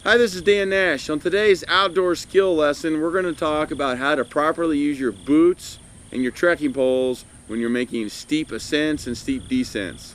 Hi, this is Dan Nash. On today's outdoor skill lesson, we're going to talk about how to properly use your boots and your trekking poles when you're making steep ascents and steep descents.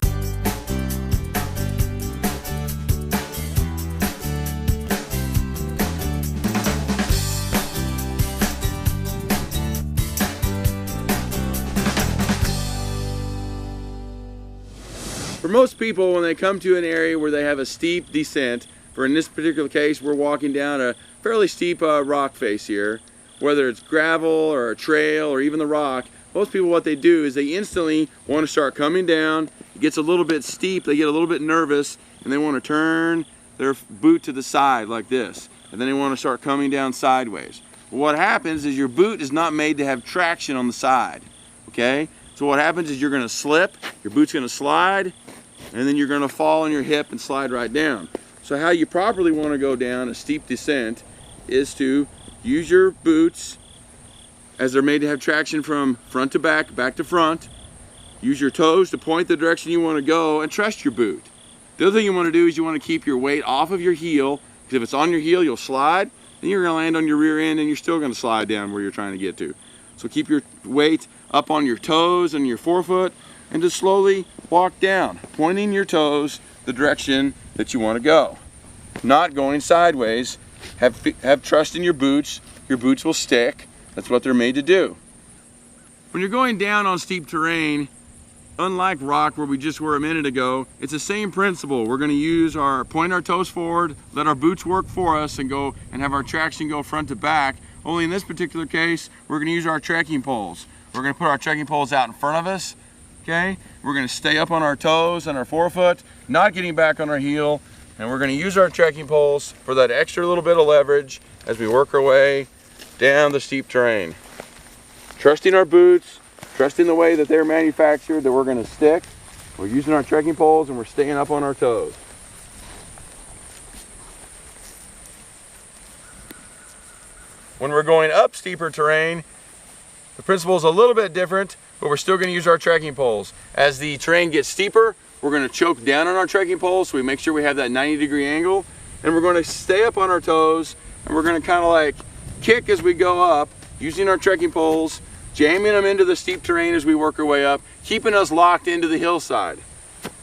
For most people, when they come to an area where they have a steep descent, for in this particular case, we're walking down a fairly steep rock face here. Whether it's gravel or a trail or even the rock, most people what they do is they instantly want to start coming down. It gets a little bit steep, they get a little bit nervous, and they want to turn their boot to the side like this. And then they want to start coming down sideways. What happens is your boot is not made to have traction on the side, okay? So what happens is you're going to slip, your boot's going to slide, and then you're going to fall on your hip and slide right down. So how you properly want to go down a steep descent is to use your boots as they're made to have traction from front to back, back to front. Use your toes to point the direction you want to go and trust your boot. The other thing you want to do is you want to keep your weight off of your heel, because if it's on your heel you'll slide, then you're going to land on your rear end and you're still going to slide down where you're trying to get to. So keep your weight up on your toes and your forefoot and just slowly walk down, pointing your toes the direction that you want to go. Not going sideways. Have trust in your boots. Your boots will stick. That's what they're made to do. When you're going down on steep terrain, unlike rock where we just were a minute ago, it's the same principle. We're going to point our toes forward, let our boots work for us and go and have our traction go front to back. Only in this particular case, we're going to use our trekking poles. We're going to put our trekking poles out in front of us. Okay, we're going to stay up on our toes and our forefoot, not getting back on our heel, and we're going to use our trekking poles for that extra little bit of leverage as we work our way down the steep terrain. Trusting our boots, trusting the way that they're manufactured, that we're going to stick. We're using our trekking poles and we're staying up on our toes. When we're going up steeper terrain, the principle is a little bit different, but we're still going to use our trekking poles. As the terrain gets steeper, we're going to choke down on our trekking poles so we make sure we have that 90-degree angle, and we're going to stay up on our toes, and we're going to kind of like kick as we go up, using our trekking poles, jamming them into the steep terrain as we work our way up, keeping us locked into the hillside.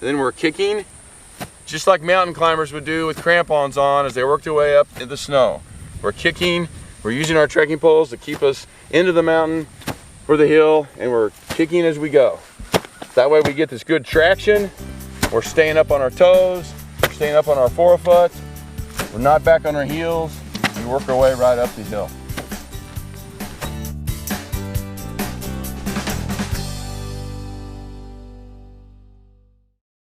Then we're kicking, just like mountain climbers would do with crampons on as they work their way up in the snow. We're kicking, we're using our trekking poles to keep us into the mountain or the hill, and we're kicking as we go. That way we get this good traction. We're staying up on our toes, we're staying up on our forefoot, we're not back on our heels. We work our way right up the hill.